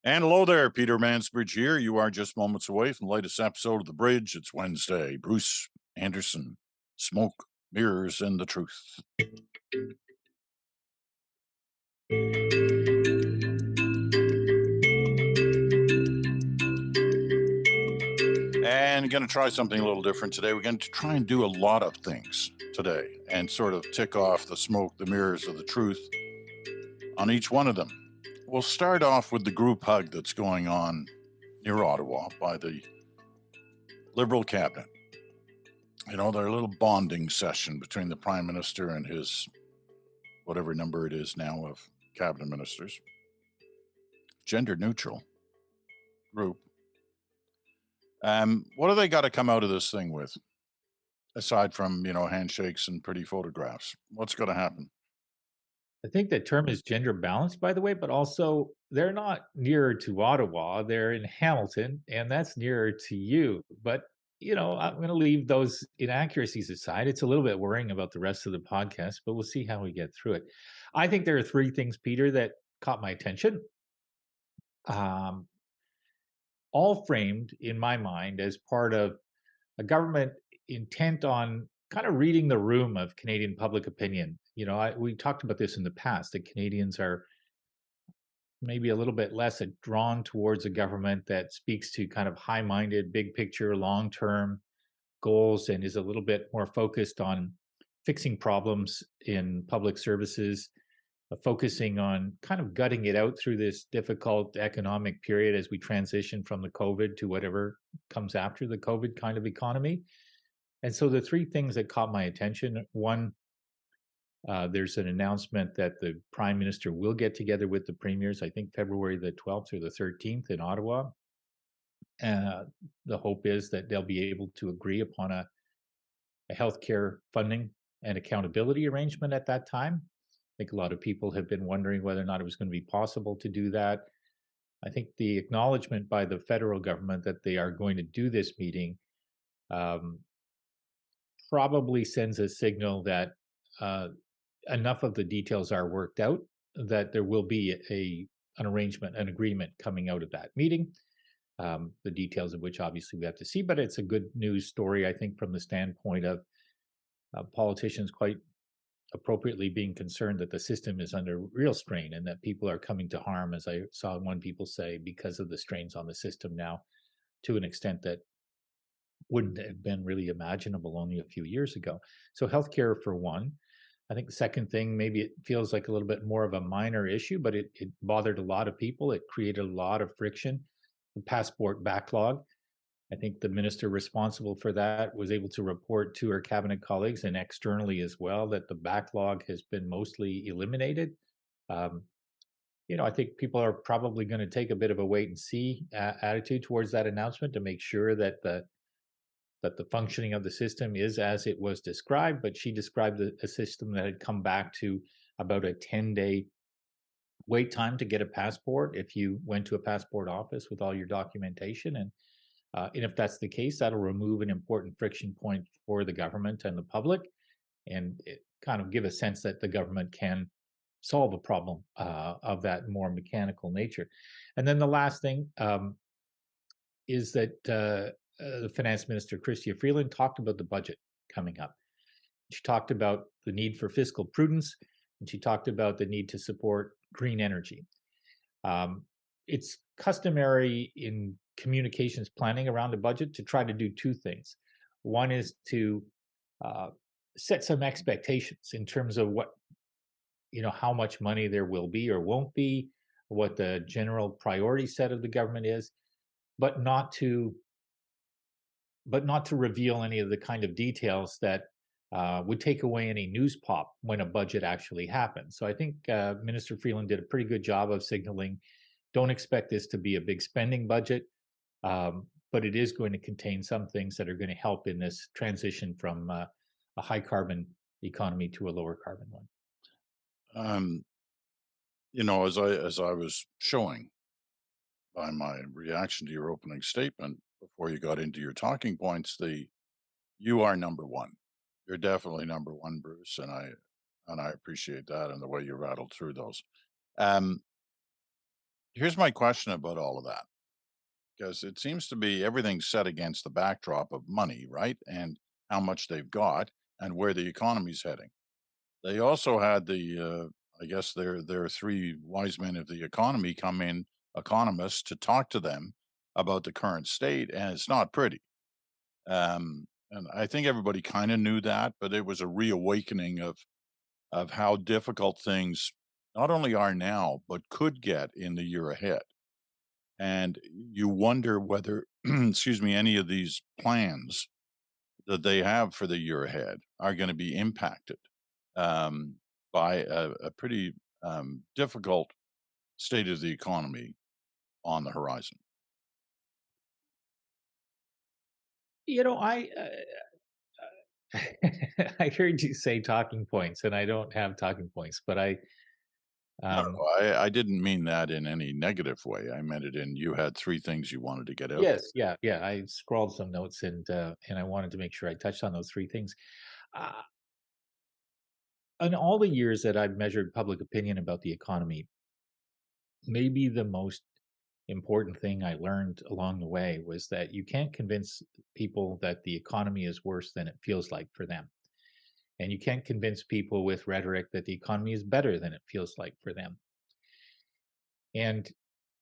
And hello there, PeterMansbridge here. You are just moments away from the latest episode of The Bridge. It's Wednesday. Bruce Anderson, Smoke, Mirrors, and the Truth. And going to try something a little different today. We're going to try and do a lot of things today and sort of tick off the smoke, the mirrors of the truth on each one of them. We'll start off with the group hug that's going on near Ottawa by the Liberal cabinet. You know, their little bonding session between the Prime Minister and his whatever number it is now of cabinet ministers, gender neutral group. What do they got to come out of this thing with, aside from, handshakes and pretty photographs? What's going to happen? I think the term is gender balanced, by the way, but also they're not nearer to Ottawa. They're in Hamilton, and that's nearer to you. But, I'm going to leave those inaccuracies aside. It's a little bit worrying about the rest of the podcast, but we'll see how we get through it. I think there are three things, Peter, that caught my attention, um, all framed in my mind as part of a government intent on kind of reading the room of Canadian public opinion. We talked about this in the past that Canadians are maybe a little bit less drawn towards a government that speaks to kind of high minded, big picture, long term goals and is a little bit more focused on fixing problems in public services, focusing on kind of gutting it out through this difficult economic period as we transition from the COVID to whatever comes after the COVID kind of economy. And so the three things that caught my attention: one, there's an announcement that the prime minister will get together with the premiers, I think February the 12th or the 13th in Ottawa. Uh, the hope is that they'll be able to agree upon a healthcare funding and accountability arrangement at that time. I think a lot of people have been wondering whether or not it was going to be possible to do that. I think the acknowledgement by the federal government that they are going to do this meeting um, probably sends a signal that uh, enough of the details are worked out that there will be an arrangement, an agreement coming out of that meeting. The details of which obviously we have to see, but it's a good news story, I think, from the standpoint of politicians quite appropriately being concerned that the system is under real strain and that people are coming to harm, as I saw one people say, because of the strains on the system now, to an extent that wouldn't have been really imaginable only a few years ago. So healthcare for one. I think the second thing, maybe it feels like a little bit more of a minor issue, but it bothered a lot of people. It created a lot of friction. The passport backlog. I think the minister responsible for that was able to report to her cabinet colleagues and externally as well that the backlog has been mostly eliminated. Um, I think people are probably going to take a bit of a wait and see attitude towards that announcement to make sure that the functioning of the system is as it was described. But she described a system that had come back to about a 10-day wait time to get a passport if you went to a passport office with all your documentation. And if that's the case, that'll remove an important friction point for the government and the public, and it kind of give a sense that the government can solve a problem of that more mechanical nature. And then the last thing is that the finance minister, Chrystia Freeland, talked about the budget coming up. She talked about the need for fiscal prudence, and she talked about the need to support green energy. Um, it's customary in communications planning around a budget to try to do two things. One is to uh, set some expectations in terms of how much money there will be or won't be, what the general priority set of the government is, but not to reveal any of the kind of details that would take away any news pop when a budget actually happens. So I think Minister Freeland did a pretty good job of signaling, don't expect this to be a big spending budget, but it is going to contain some things that are going to help in this transition from a high carbon economy to a lower carbon one. Um, as I was showing by my reaction to your opening statement before you got into your talking points, you are number one. You're definitely number one, Bruce, and I appreciate that and the way you rattled through those. Um, Here's my question about all of that, because it seems to be everything's set against the backdrop of money, right? And how much they've got and where the economy's heading. They also had I guess their three wise men of the economy come in, economists, to talk to them about the current state, and it's not pretty. And I think everybody kind of knew that, but it was a reawakening of how difficult things not only are now, but could get in the year ahead. And you wonder whether, excuse me, any of these plans that they have for the year ahead are going to be impacted um, by a pretty difficult state of the economy on the horizon. You know, I heard you say talking points, and I don't have talking points, but No, um, I didn't mean that in any negative way. I meant it in you had three things you wanted to get out there. yes, yeah, yeah. I scrawled some notes, and I wanted to make sure I touched on those three things. Uh, in all the years that I've measured public opinion about the economy, maybe the most important thing I learned along the way was that you can't convince people that the economy is worse than it feels like for them. And you can't convince people with rhetoric that the economy is better than it feels like for them. And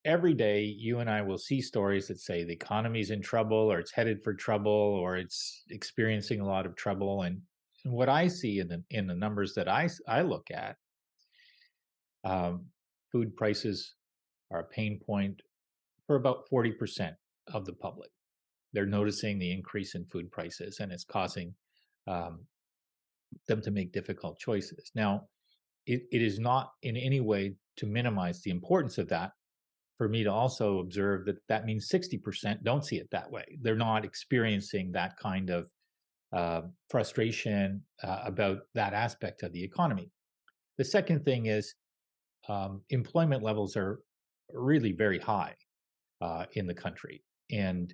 every day, you and I will see stories that say the economy's in trouble, or it's headed for trouble, or it's experiencing a lot of trouble. And what I see in the numbers that I look at, um, food prices are a pain point for about 40% of the public. They're noticing the increase in food prices, and it's causing um, them to make difficult choices. Now, it is not in any way to minimize the importance of that. For me to also observe that that means 60% don't see it that way. They're not experiencing that kind of frustration about that aspect of the economy. The second thing is employment levels are really very high in the country. And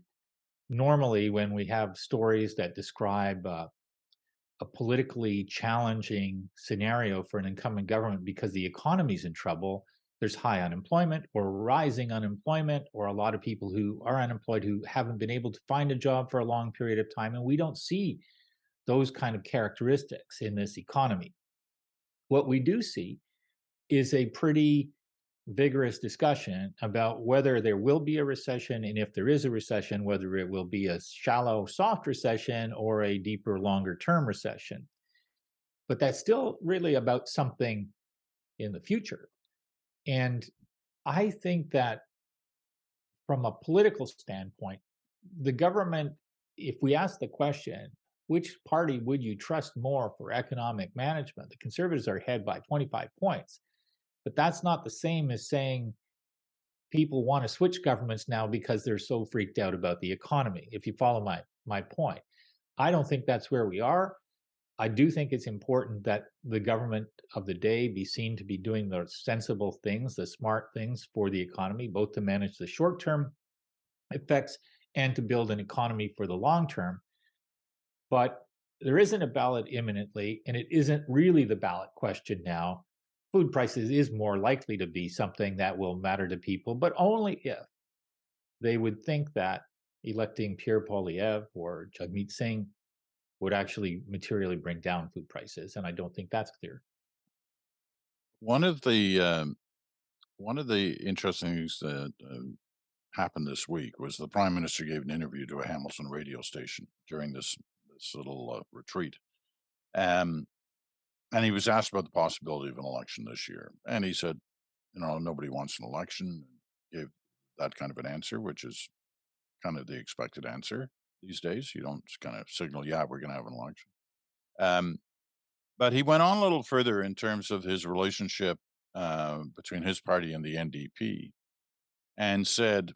normally, when we have stories that describe a politically challenging scenario for an incumbent government because the economy's in trouble, there's high unemployment or rising unemployment, or a lot of people who are unemployed who haven't been able to find a job for a long period of time. And we don't see those kind of characteristics in this economy. What we do see is a pretty vigorous discussion about whether there will be a recession, and if there is a recession, whether it will be a shallow, soft recession or a deeper, longer term recession. But that's still really about something in the future. And I think that from a political standpoint, the government, if we ask the question, which party would you trust more for economic management? The conservatives are ahead by 25 points. But that's not the same as saying people want to switch governments now because they're so freaked out about the economy, if you follow my point. I don't think that's where we are. I do think it's important that the government of the day be seen to be doing the sensible things, the smart things for the economy, both to manage the short term effects and to build an economy for the long term. But there isn't a ballot imminently, and it isn't really the ballot question now. Food prices is more likely to be something that will matter to people, but only if they would think that electing Pierre Poilievre or Jagmeet Singh would actually materially bring down food prices, and I don't think that's clear. One of the one of the interesting things that happened this week was the prime minister gave an interview to a Hamilton radio station during this little retreat, um, and he was asked about the possibility of an election this year, and he said, you know, nobody wants an election. Gave that kind of an answer, which is kind of the expected answer these days. You don't kind of signal, yeah, we're going to have an election. Um, but he went on a little further in terms of his relationship between his party and the NDP, and said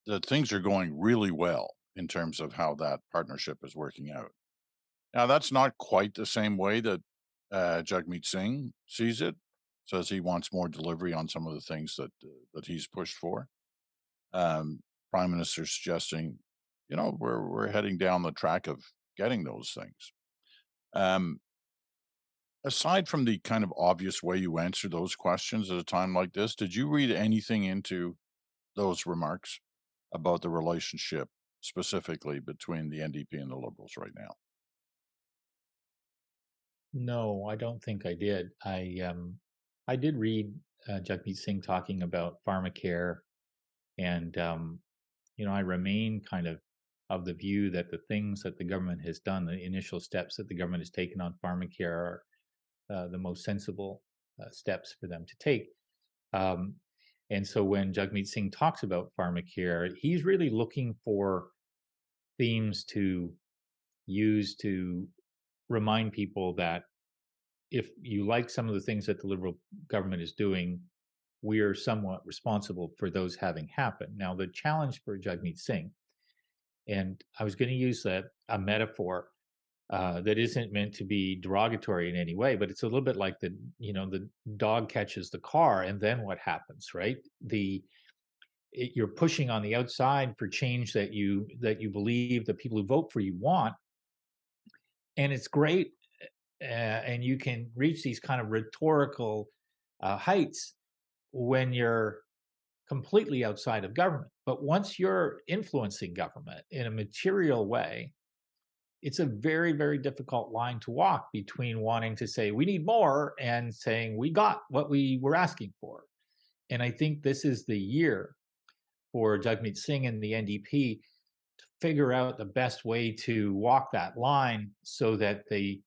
that things are going really well in terms of how that partnership is working out. Now, that's not quite the same way that Jagmeet Singh sees it. Says he wants more delivery on some of the things that he's pushed for. Um, Prime Minister suggesting, you know, we're heading down the track of getting those things. Um, Aside from the kind of obvious way you answer those questions at a time like this, did you read anything into those remarks about the relationship specifically between the NDP and the Liberals right now? No, I don't think I did. I did read Jagmeet Singh talking about pharmacare, and I remain kind of the view that the things that the government has done, the initial steps that the government has taken on pharmacare, are the most sensible steps for them to take. Um, and so when Jagmeet Singh talks about pharmacare, he's really looking for themes to use to remind people that if you like some of the things that the Liberal government is doing, we are somewhat responsible for those having happened. Now, the challenge for Jagmeet Singh, and I was going to use a metaphor that isn't meant to be derogatory in any way, but it's a little bit like the dog catches the car, and then what happens, right? You're pushing on the outside for change that you believe the people who vote for you want, and it's great, and you can reach these kind of rhetorical heights when you're completely outside of government. But once you're influencing government in a material way, it's a very, very difficult line to walk between wanting to say, we need more, and saying, we got what we were asking for. And I think this is the year for Jagmeet Singh and the NDP to figure out the best way to walk that line so that they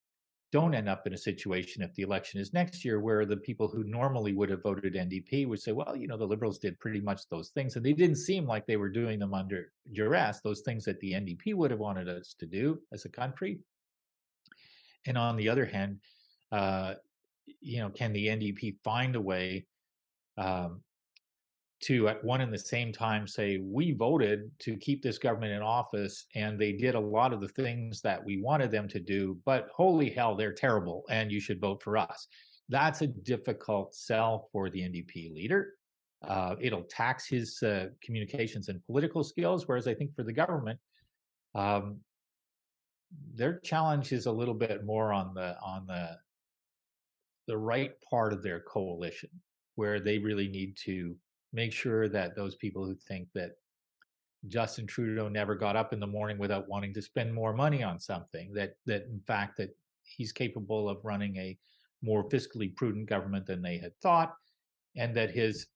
don't end up in a situation, if the election is next year, where the people who normally would have voted NDP would say, well, the Liberals did pretty much those things, and they didn't seem like they were doing them under duress, those things that the NDP would have wanted us to do as a country. And on the other hand, uh, can the NDP find a way um, to, at one and the same time, say, we voted to keep this government in office and they did a lot of the things that we wanted them to do, but holy hell, they're terrible and you should vote for us. That's a difficult sell for the NDP leader. It'll tax his communications and political skills, whereas I think for the government, um, their challenge is a little bit more on the right part of their coalition, where they really need to make sure that those people who think that Justin Trudeau never got up in the morning without wanting to spend more money on something, that in fact that he's capable of running a more fiscally prudent government than they had thought, and that his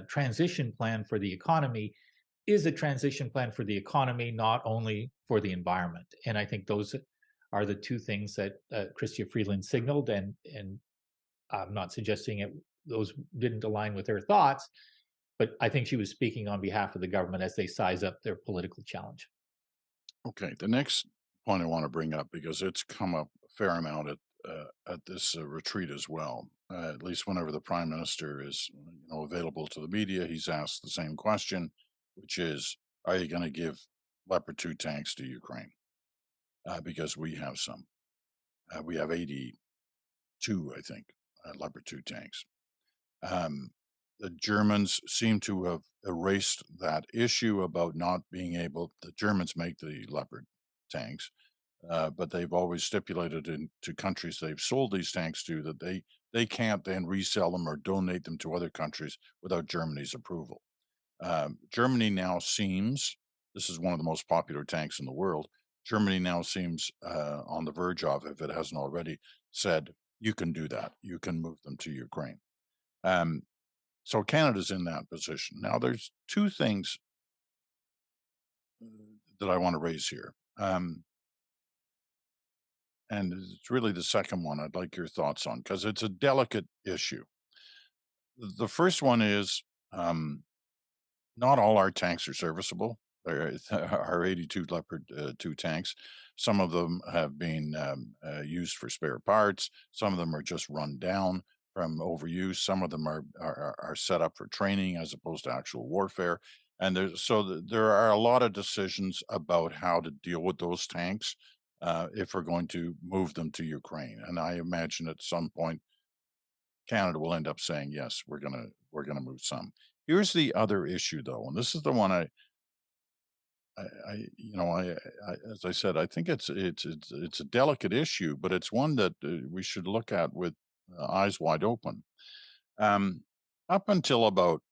transition plan for the economy is a transition plan for the economy, not only for the environment. And I think those are the two things that Chrystia Freeland signaled, and I'm not suggesting those didn't align with her thoughts, but I think she was speaking on behalf of the government as they size up their political challenge. Okay, the next point I want to bring up, because it's come up a fair amount at this retreat as well. At least whenever the prime minister is, available to the media, he's asked the same question, which is, "Are you going to give Leopard 2 tanks to Ukraine? Because we have some. We have 82, I think, Leopard 2 tanks." Um, the Germans seem to have erased that issue about not being able. The Germans make the Leopard tanks, but they've always stipulated into countries they've sold these tanks to that they can't then resell them or donate them to other countries without Germany's approval. Germany now seems, this is one of the most popular tanks in the world. Germany now seems on the verge of, if it hasn't already, said you can do that. You can move them to Ukraine. Um, so Canada's in that position. Now, there's two things that I want to raise here. And it's really the second one I'd like your thoughts on, because it's a delicate issue. The first one is not all our tanks are serviceable. Our 82 Leopard 2 tanks, some of them have been used for spare parts. Some of them are just run down from overuse. Some of them are set up for training as opposed to actual warfare. And there are a lot of decisions about how to deal with those tanks if we're going to move them to Ukraine. And I imagine at some point Canada will end up saying, yes, we're gonna move some. Here's the other issue though, and this is the one as I said, I think it's a delicate issue, but it's one that we should look at with eyes wide open. Um, Up until about,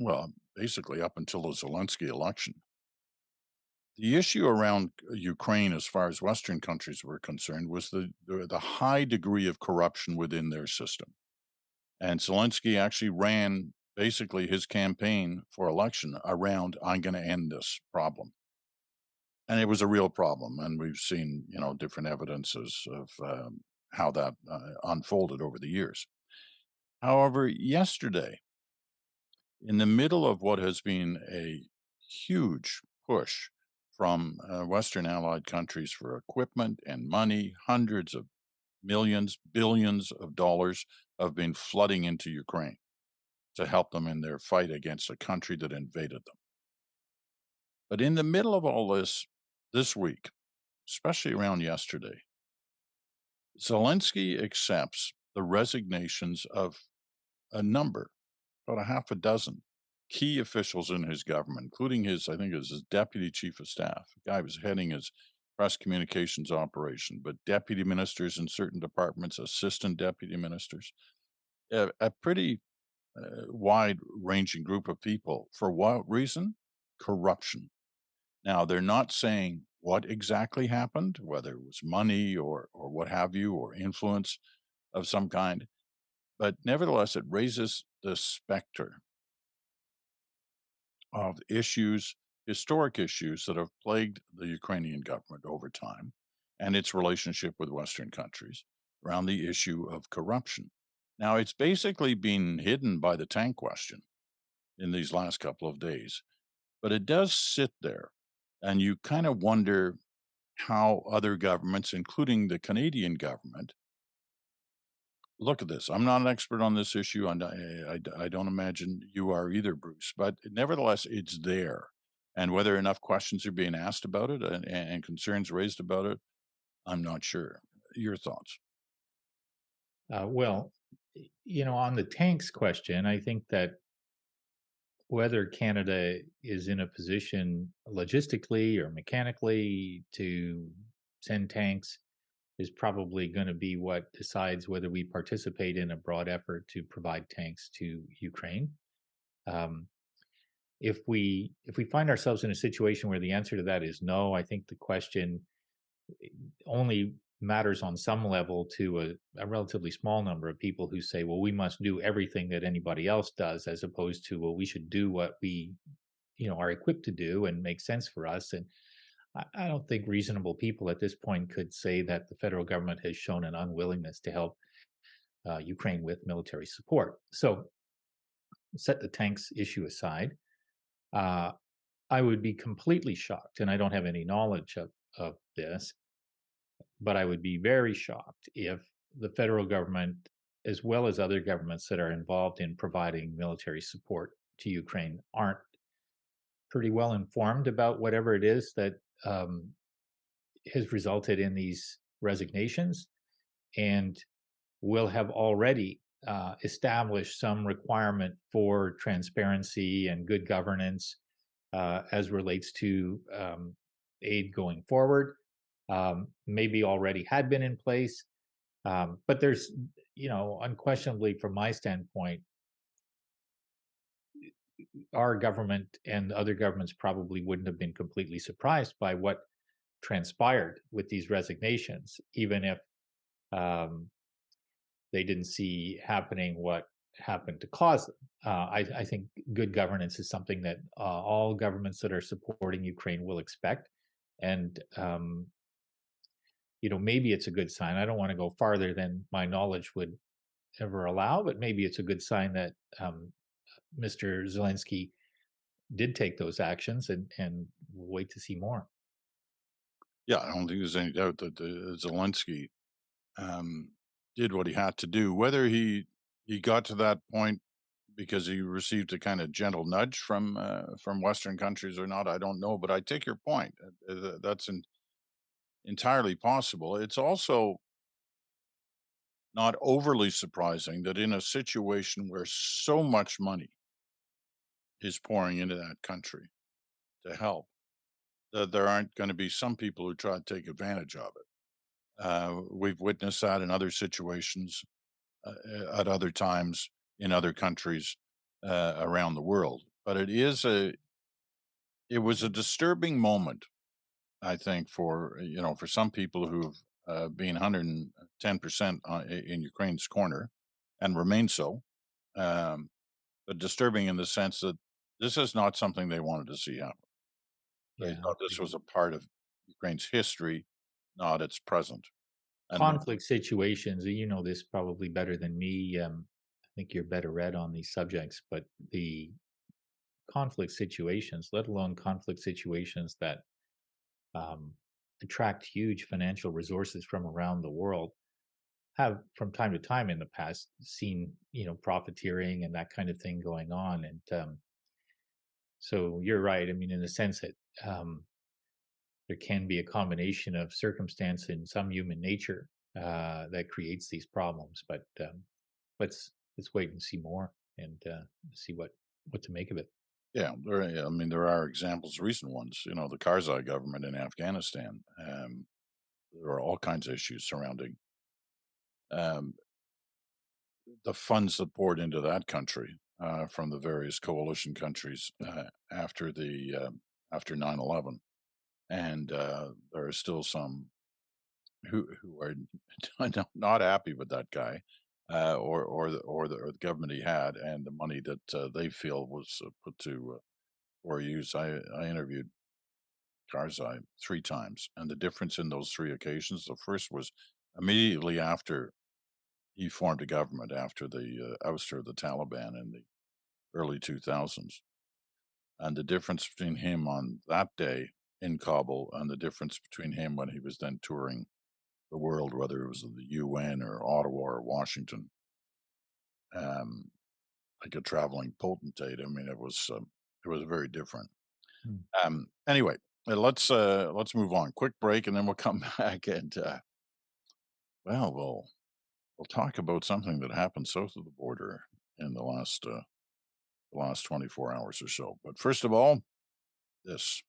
well, basically up until the Zelensky election, the issue around Ukraine, as far as Western countries were concerned, was the high degree of corruption within their system. And Zelensky actually ran basically his campaign for election around, I'm going to end this problem. And it was a real problem. And we've seen, different evidences of how that unfolded over the years. However, yesterday, in the middle of what has been a huge push from Western allied countries for equipment and money, hundreds of millions, billions of dollars have been flooding into Ukraine to help them in their fight against a country that invaded them. But in the middle of all this week, especially around yesterday, Zelensky accepts the resignations of a number, about a half a dozen key officials in his government, including I think it was his deputy chief of staff. The guy was heading his press communications operation, but deputy ministers in certain departments, assistant deputy ministers, a pretty wide ranging group of people. For what reason? Corruption. Now, they're not saying what exactly happened, whether it was money or what have you, or influence of some kind. But nevertheless, it raises the specter of issues, historic issues that have plagued the Ukrainian government over time and its relationship with Western countries around the issue of corruption. Now, it's basically been hidden by the tank question in these last couple of days, but it does sit there. And you kind of wonder how other governments, including the Canadian government, look at this. I'm not an expert on this issue, and I don't imagine you are either, Bruce. But nevertheless, it's there, and whether enough questions are being asked about it and concerns raised about it, I'm not sure. Your thoughts? Well, on the tanks question, I think that whether Canada is in a position logistically or mechanically to send tanks is probably going to be what decides whether we participate in a broad effort to provide tanks to Ukraine. Um, if we find ourselves in a situation where the answer to that is no, I think the question only matters on some level to a relatively small number of people who say, well, we must do everything that anybody else does, as opposed to, well, we should do what we are equipped to do and makes sense for us. And I don't think reasonable people at this point could say that the federal government has shown an unwillingness to help Ukraine with military support. So set the tanks issue aside. Uh, I would be completely shocked, and I don't have any knowledge of this, but I would be very shocked if the federal government, as well as other governments that are involved in providing military support to Ukraine, aren't pretty well informed about whatever it is that um, has resulted in these resignations, and will have already established some requirement for transparency and good governance as relates to aid going forward. Maybe already had been in place, but there's, unquestionably, from my standpoint, our government and other governments probably wouldn't have been completely surprised by what transpired with these resignations, even if um, they didn't see happening what happened to cause them. I think good governance is something that all governments that are supporting Ukraine will expect, and maybe it's a good sign. I don't want to go farther than my knowledge would ever allow, but maybe it's a good sign that Mr. Zelensky did take those actions, and we'll wait to see more. Yeah, I don't think there's any doubt that Zelensky um, did what he had to do. Whether he got to that point because he received a kind of gentle nudge from Western countries or not, I don't know. But I take your point. That's entirely possible. It's also not overly surprising that in a situation where so much money is pouring into that country to help, that there aren't going to be some people who try to take advantage of it. We've witnessed that in other situations, at other times in other countries around the world. But it was a disturbing moment, I think, for for some people who've been 110% in Ukraine's corner and remain so. Um, but disturbing in the sense that this is not something they wanted to see happen. They Yeah, thought this was a part of Ukraine's history, not its present. And conflict situations, and you know this probably better than me. I think you're better read on these subjects, but the conflict situations, let alone conflict situations that um, attract huge financial resources from around the world, have from time to time in the past seen profiteering and that kind of thing going on. And so you're right. I mean, in the sense that um, there can be a combination of circumstance and some human nature that creates these problems. But let's wait and see more and see what to make of it. yeah, I mean, there are examples, recent ones. The Karzai government in Afghanistan. There are all kinds of issues surrounding um, the funds that poured into that country from the various coalition countries after 9/11, and there are still some who are not happy with that guy, or the government he had, and the money that they feel was put to poor use. I interviewed Karzai 3 times, and the difference in those 3 occasions, the first was immediately after he formed a government after the ouster of the Taliban in the early 2000s. And the difference between him on that day in Kabul and the difference between him when he was then touring the world, whether it was in the UN or Ottawa or Washington, um, like a traveling potentate. I mean, it was very different. Hmm. Anyway, let's move on. Quick break, and then we'll come back and we'll talk about something that happened south of the border in the last 24 hours or so. But first of all, this.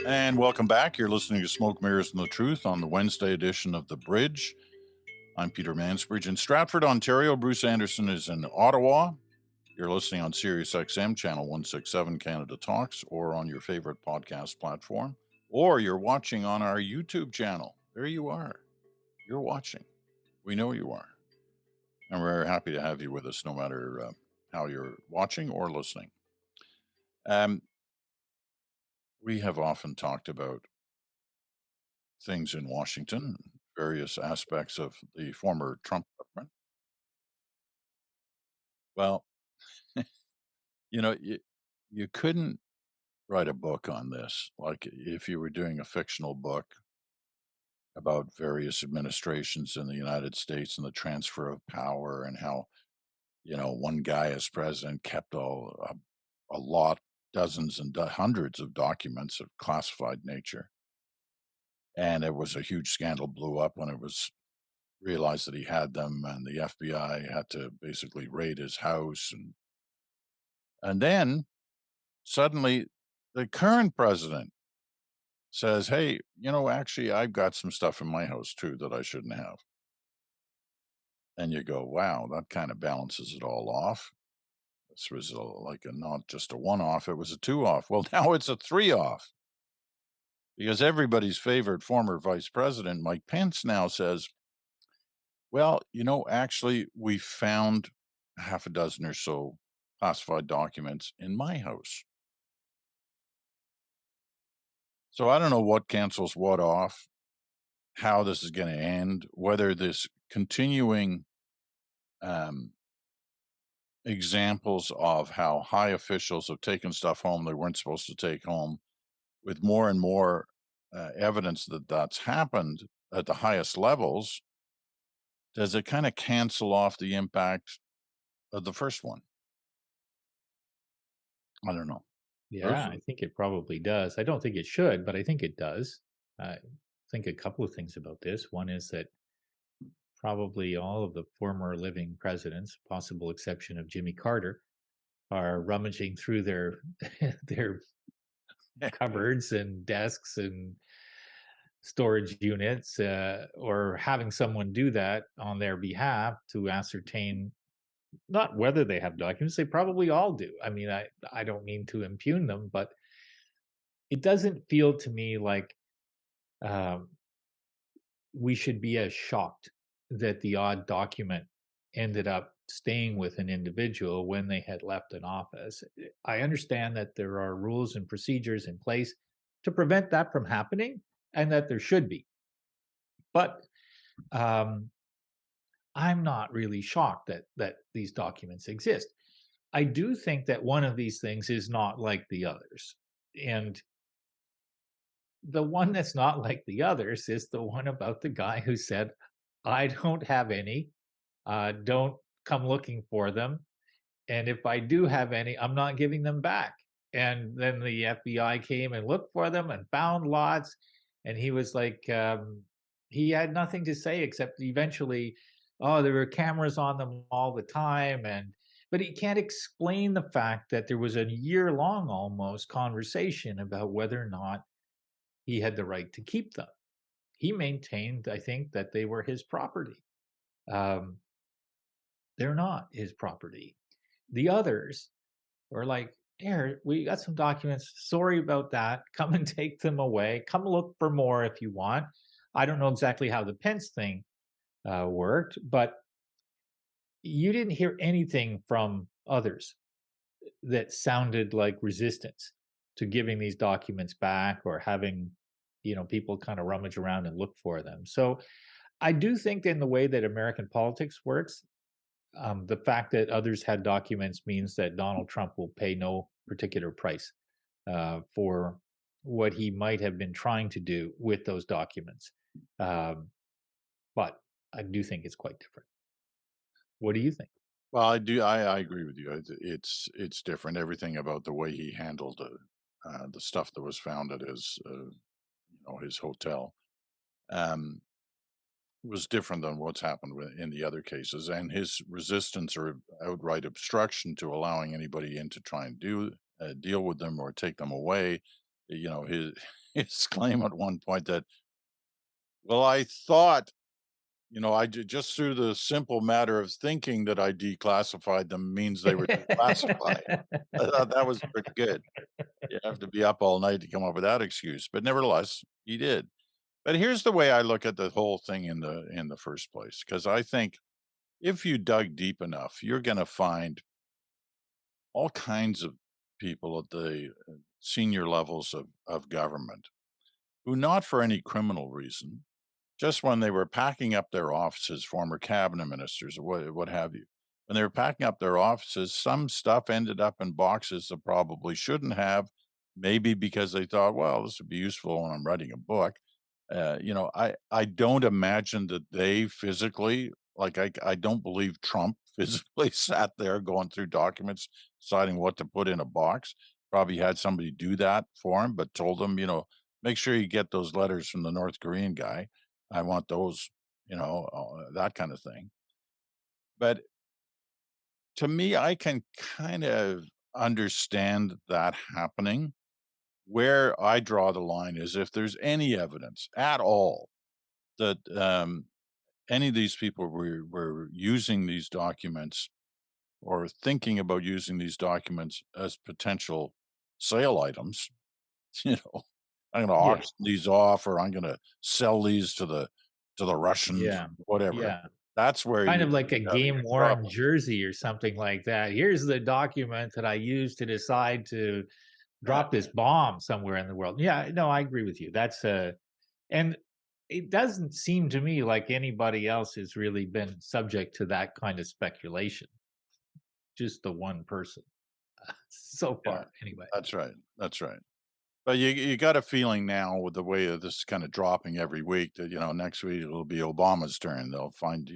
And welcome back. You're listening to Smoke, Mirrors, and the Truth on the Wednesday edition of The Bridge. I'm Peter Mansbridge in Stratford, Ontario. Bruce Anderson is in Ottawa. You're listening on SiriusXM, channel 167 Canada Talks, or on your favorite podcast platform, or you're watching on our YouTube channel. There you are. You're watching. We know you are. And we're happy to have you with us no matter how you're watching or listening. Um, we have often talked about things in Washington, various aspects of the former Trump government. Well, you couldn't write a book on this. Like if you were doing a fictional book about various administrations in the United States and the transfer of power and how, one guy as president kept a lot, dozens and hundreds of documents of classified nature. And it was a huge scandal, blew up when it was realized that he had them, and the FBI had to basically raid his house. And then suddenly the current president says, "Hey, actually, I've got some stuff in my house too that I shouldn't have." And you go, "Wow, that kind of balances it all off." This was like not just a one off, it was a two off. Well, now it's a three off because everybody's favorite former vice president, Mike Pence, now says, "Well, actually, we found half a dozen or so classified documents in my house." So I don't know what cancels what off, how this is going to end, whether this continuing um, examples of how high officials have taken stuff home they weren't supposed to take home, with more and more evidence that that's happened at the highest levels, does it kind of cancel off the impact of the first one? I don't know. Yeah, Bruce? I think it probably does. I don't think it should, but I think it does. think a couple of things about this. One is that probably all of the former living presidents, possible exception of Jimmy Carter, are rummaging through their their cupboards and desks and storage units, or having someone do that on their behalf to ascertain not whether they have documents. They probably all do. I mean, I don't mean to impugn them, but it doesn't feel to me like um, we should be as shocked that the odd document ended up staying with an individual when they had left an office. I understand that there are rules and procedures in place to prevent that from happening, and that there should be. But um, I'm not really shocked that these documents exist. I do think that one of these things is not like the others, and the one that's not like the others is the one about the guy who said, "I don't have any. Don't come looking for them. And if I do have any, I'm not giving them back." And then the FBI came and looked for them and found lots. And he was like, he had nothing to say except eventually, oh, there were cameras on them all the time. But he can't explain the fact that there was a year long almost conversation about whether or not he had the right to keep them. He maintained, I think, that they were his property. Um, they're not his property. The others were like, "Here, we got some documents. Sorry about that. Come and take them away. Come look for more if you want." I don't know exactly how the Pence thing worked, but you didn't hear anything from others that sounded like resistance to giving these documents back or having, people kind of rummage around and look for them. So I do think in the way that American politics works, the fact that others had documents means that Donald Trump will pay no particular price for what he might have been trying to do with those documents. Um, but I do think it's quite different. What do you think? Well, I do. I agree with you. It's different. Everything about the way he handled the stuff that was found at his hotel um, was different than what's happened in the other cases, and his resistance or outright obstruction to allowing anybody in to try and deal with them or take them away. His his claim at one point that, well, I thought, just through the simple matter of thinking that I declassified them means they were declassified. I thought that was pretty good. You have to be up all night to come up with that excuse, but nevertheless, he did. But here's the way I look at the whole thing in the first place, because I think if you dug deep enough, you're going to find all kinds of people at the senior levels of government who, not for any criminal reason, just when they were packing up their offices, former cabinet ministers or what have you, when they were packing up their offices, some stuff ended up in boxes that probably shouldn't have, maybe because they thought, well, this would be useful when I'm writing a book. I don't imagine that they physically, like, I don't believe Trump physically sat there going through documents, deciding what to put in a box. Probably had somebody do that for him, but told him, make sure you get those letters from the North Korean guy. I want those, that kind of thing. But to me, I can kind of understand that happening. Where I draw the line is if there's any evidence at all that any of these people were using these documents or thinking about using these documents as potential sale items, you know, I'm going to Yeah, auction these off or I'm going to sell these to the Russians, yeah, whatever. yeah. That's where Kind you of like a have a game worn problem. jersey or something like that. Here's the document that I used to decide to Yeah, drop this bomb somewhere in the world. Yeah, no, I agree with you. And it doesn't seem to me like anybody else has really been subject to that kind of speculation. Just the one person so yeah, far, anyway. that's right. That's right. But you got a feeling now with the way that this is kind of dropping every week that, next week it'll be Obama's turn. They'll find,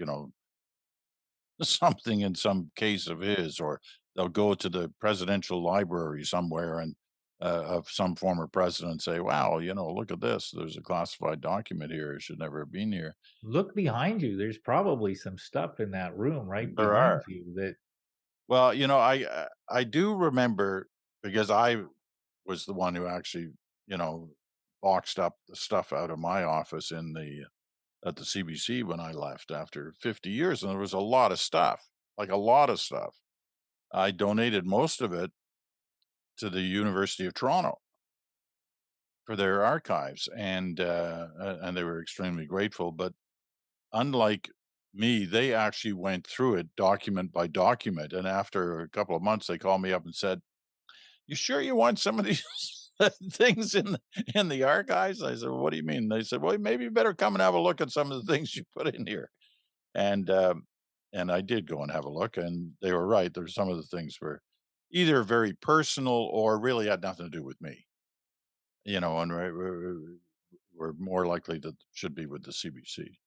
something in some case of his, or they'll go to the presidential library somewhere and of some former president say, "Wow, look at this. There's a classified document here. It should never have been here." Look behind you. There's probably some stuff in that room right There behind are. you that Well, I do remember because I was the one who actually, you know, boxed up the stuff out of my office in the at the CBC when I left after 50 years, and there was a lot of stuff, like a lot of stuff. I donated most of it to the University of Toronto for their archives, and they were extremely grateful. But unlike me, they actually went through it document by document, and after a couple of months, they called me up and said, "You sure you want some of these things in the archives?" I said, "What do you mean?" They said, "Well, maybe you better come and have a look at some of the things you put in here." And, um, and I did go and have a look, and they were right. There's some of the things were either very personal or really had nothing to do with me, and were more likely that should be with the CBC.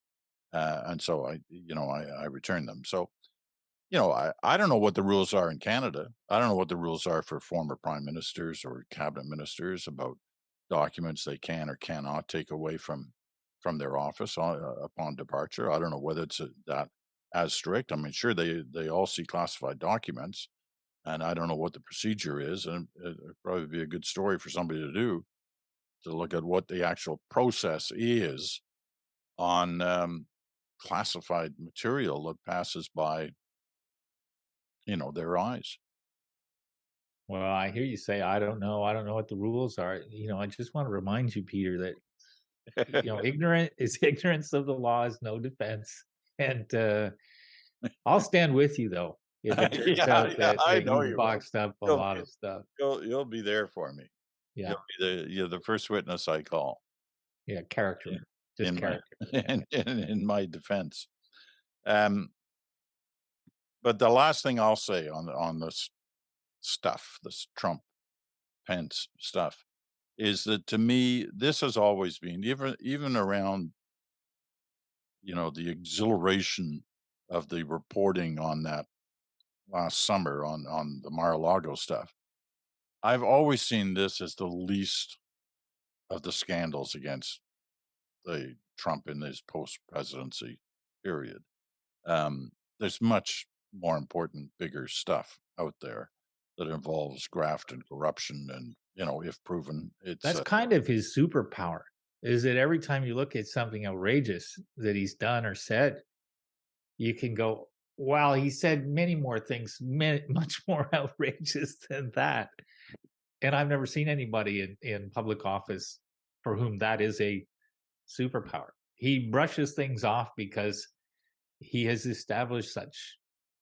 And so I returned them. So, I don't know what the rules are in Canada. I don't know what the rules are for former prime ministers or cabinet ministers about documents they can or cannot take away from their office upon departure. I don't know whether it's that as strict. I mean, sure they all see classified documents, and I don't know what the procedure is. And it'd probably be a good story for somebody to do to look at what the actual process is on classified material that passes by their eyes. well, I hear you say, I don't know what the rules are." I just wanna remind you, Peter, that, ignorant is ignorance of the law is no defense, and, I'll stand with you, though, if it turns Yeah, out yeah, that I know you've you will. boxed up a You'll lot you'll of stuff. you'll be there for me. You'll Yeah, be you're the first witness I call yeah, character, in just my character, yeah. in my defense. Um, but the last thing I'll say on this stuff, this Trump Pence stuff, is that to me this has always been even around the exhilaration of the reporting on that last summer on the Mar-a-Lago stuff. I've always seen this as the least of the scandals against the Trump in his post-presidency period. There's much more important, bigger stuff out there that involves graft and corruption, and if proven, it's That's kind of his superpower, is that every time you look at something outrageous that he's done or said, you can go, "Wow, he said many more things, much more outrageous than that." And I've never seen anybody in public office for whom that is a superpower. He brushes things off because he has established such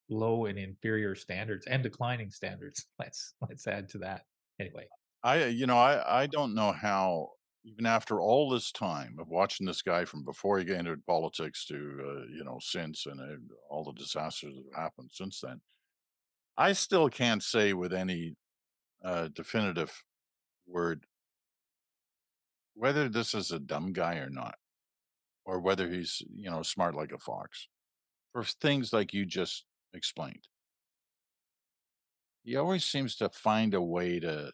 low and inferior standards and declining standards. Let's add to that. Anyway, I don't know how, even after all this time of watching this guy from before he entered politics to since, and all the disasters that have happened since then. I still can't say with any definitive word whether this is a dumb guy or not, or whether he's smart like a fox for things like you just explained. He always seems to find a way to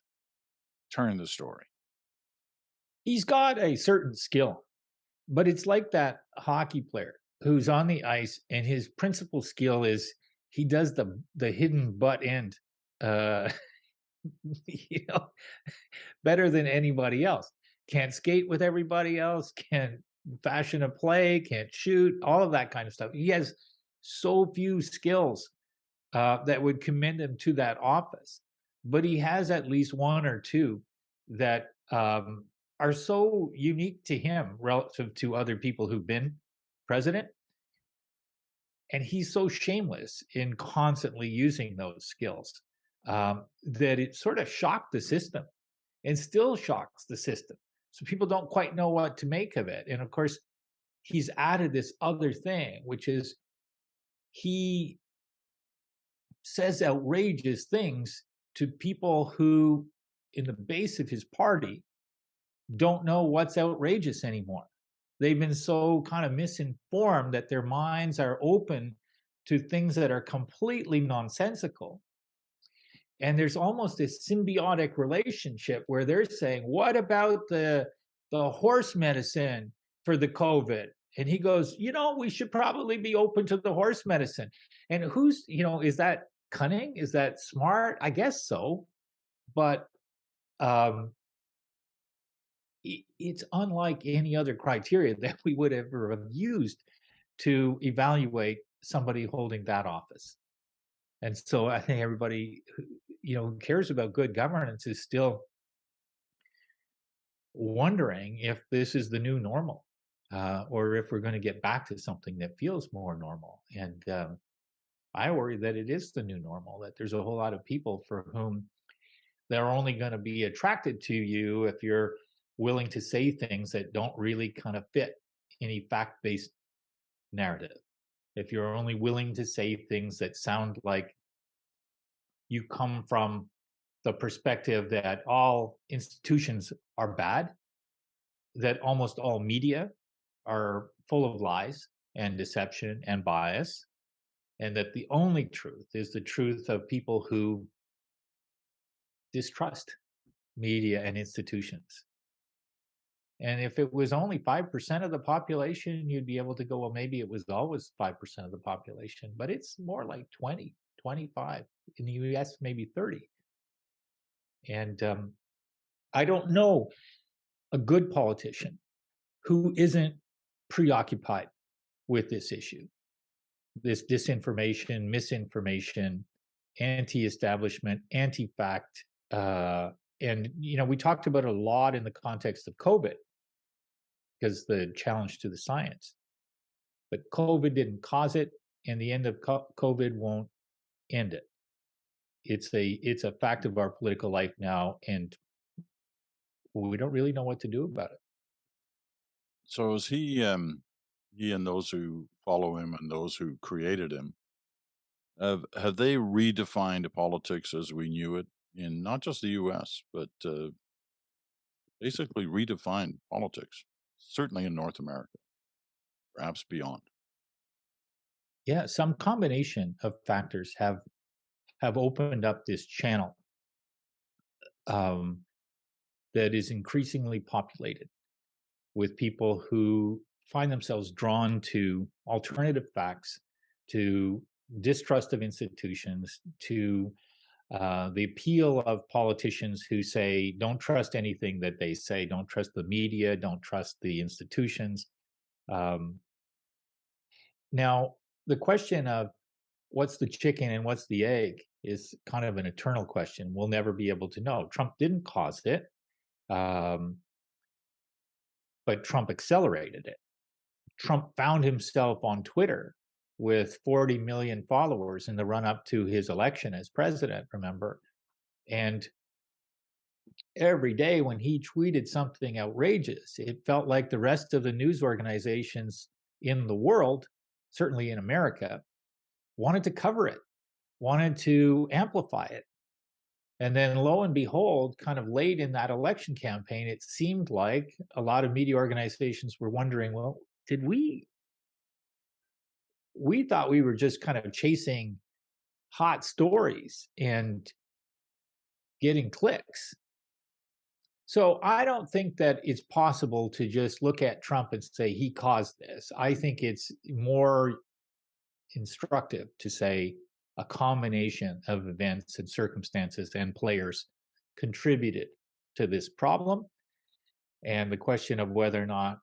turn the story. he's got a certain skill, but it's like that hockey player who's on the ice and his principal skill is he does the hidden butt end. Uh you know, better than anybody else. Can't skate with everybody else, can't fashion a play, can't shoot, all of that kind of stuff. He has so few skills that would commend him to that office, but he has at least one or two that are so unique to him relative to other people who've been president. And he's so shameless in constantly using those skills that it sort of shocked the system and still shocks the system. So people don't quite know what to make of it. And of course, he's added this other thing, which is he says outrageous things to people who, in the base of his party, don't know what's outrageous anymore. They've been so kind of misinformed that their minds are open to things that are completely nonsensical. And there's almost this symbiotic relationship where they're saying, "What about the horse medicine for the COVID?" And he goes, "We should probably be open to the horse medicine." And is that cunning? Is that smart? I guess so. But um, it's unlike any other criteria that we would ever have used to evaluate somebody holding that office. And so I think everybody who cares about good governance is still wondering if this is the new normal, or if we're going to get back to something that feels more normal. And I worry that it is the new normal, that there's a whole lot of people for whom they're only going to be attracted to you if you're willing to say things that don't really kind of fit any fact based narrative. If you're only willing to say things that sound like you come from the perspective that all institutions are bad, that almost all media are full of lies and deception and bias, and that the only truth is the truth of people who distrust media and institutions. And if it was only 5% of the population, you'd be able to go, well, maybe it was always 5% of the population, but it's more like 20, 25. In the US, maybe 30. And I don't know a good politician who isn't preoccupied with this issue, this disinformation, misinformation, anti-establishment, anti-fact. And we talked about it a lot in the context of COVID because the challenge to the science. But COVID didn't cause it, and the end of COVID won't end it. It's a fact of our political life now, and we don't really know what to do about it. So is he and those who follow him and those who created him, have they redefined politics as we knew it in not just the U.S. but basically redefined politics, certainly in North America, perhaps beyond? Yeah, some combination of factors have opened up this channel um, that is increasingly populated with people who find themselves drawn to alternative facts, to distrust of institutions, to the appeal of politicians who say, don't trust anything that they say, don't trust the media, don't trust the institutions. Um, Now, the question of what's the chicken and what's the egg is kind of an eternal question. We'll never be able to know. Trump didn't cause it, um, but Trump accelerated it. Trump found himself on Twitter with 40 million followers in the run up to his election as president, remember? And every day when he tweeted something outrageous, it felt like the rest of the news organizations in the world, certainly in America, wanted to cover it, wanted to amplify it. And then lo and behold, kind of late in that election campaign, it seemed like a lot of media organizations were wondering, well, did we thought we were just kind of chasing hot stories and getting clicks. So I don't think that it's possible to just look at Trump and say he caused this. I think it's more instructive to say a combination of events and circumstances and players contributed to this problem. And the question of whether or not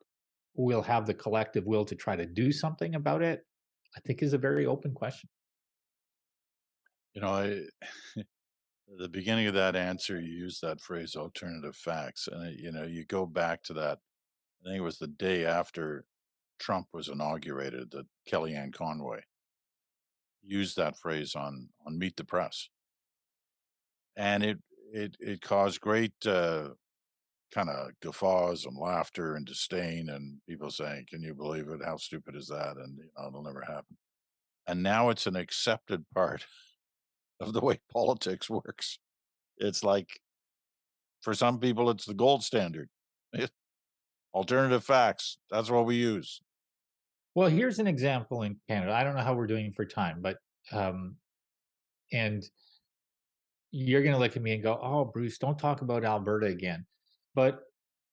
we'll have the collective will to try to do something about it, I think is a very open question. You know, at the beginning of that answer, you used that phrase alternative facts. And, you go back to that. I think it was the day after Trump was inaugurated that Kellyanne Conway used that phrase on Meet the Press. And it caused great kind of guffaws and laughter and disdain and people saying, "Can you believe it? How stupid is that?" And it'll never happen. And now it's an accepted part of the way politics works. It's like for some people, it's the gold standard. Alternative facts. That's what we use. Well, here's an example in Canada. I don't know how we're doing for time, but and you're gonna look at me and go, "Oh, Bruce, don't talk about Alberta again." But,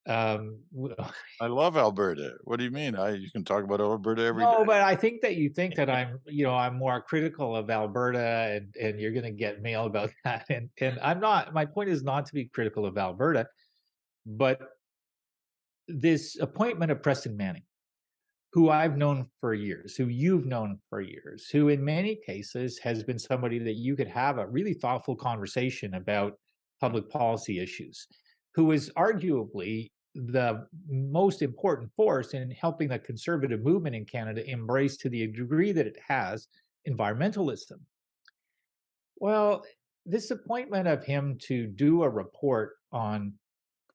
w I love Alberta. What do you mean? You can talk about Alberta every day. no, but I think that you think that I'm more critical of Alberta and you're gonna get mail about that, and I'm not. My point is not to be critical of Alberta, but this appointment of Preston Manning, who I've known for years, who you've known for years, who in many cases has been somebody that you could have a really thoughtful conversation about public policy issues, who is arguably the most important force in helping the conservative movement in Canada embrace to the degree that it has environmentalism. Well, this appointment of him to do a report on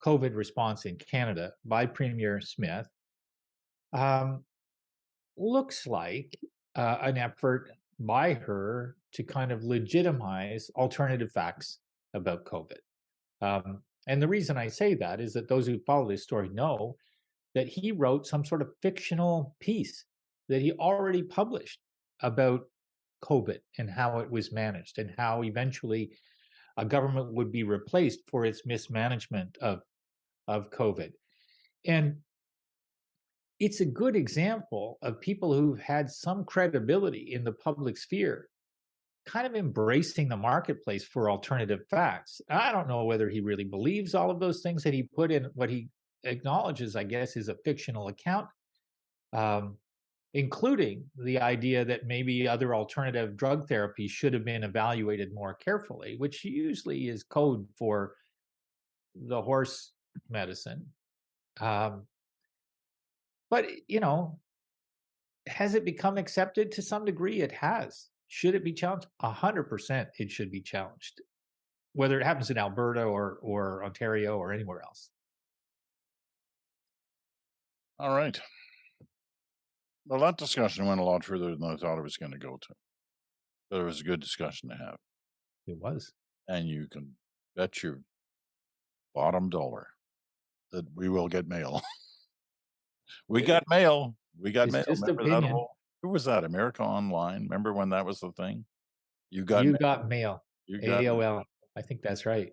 COVID response in Canada by Premier Smith um, looks like an effort by her to kind of legitimize alternative facts about COVID. And the reason I say that is that those who follow this story know that he wrote some sort of fictional piece that he already published about COVID and how it was managed and how eventually a government would be replaced for its mismanagement of COVID. And it's a good example of people who've had some credibility in the public sphere kind of embracing the marketplace for alternative facts. I don't know whether he really believes all of those things that he put in what he acknowledges, I guess, is a fictional account, um, including the idea that maybe other alternative drug therapies should have been evaluated more carefully, which usually is code for the horse medicine. Um, but, has it become accepted to some degree? It has. Should it be challenged? 100% it should be challenged, whether it happens in Alberta or Ontario or anywhere else. All right. Well, that discussion went a lot further than I thought it was going to go to. But it was a good discussion to have. It was. And you can bet your bottom dollar that we will get mail. We got mail. We got It's mail. just Remember that opinion. whole who was that? America Online? Remember when that was the thing? You got You mail. got mail. You got mail. AOL. I think that's right.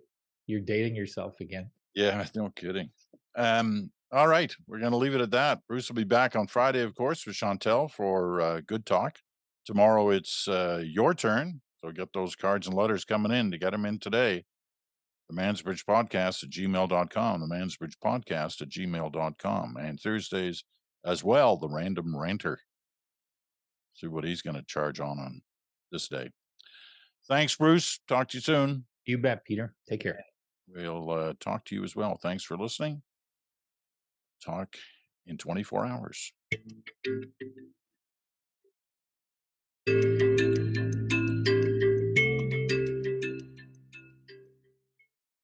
You're dating yourself again. Yeah, no kidding. All right. We're gonna leave it at that. Bruce will be back on Friday, of course, with Chantel for good talk. Tomorrow it's your turn. So get those cards and letters coming in to get them in today. The Mansbridge Podcast at gmail.com, the Mansbridge Podcast at gmail.com. And Thursdays as well, the Random Ranter. See what he's going to charge on this day. Thanks, Bruce. Talk to you soon. You bet, Peter. Take care. We'll talk to you as well. Thanks for listening. Talk in 24 hours.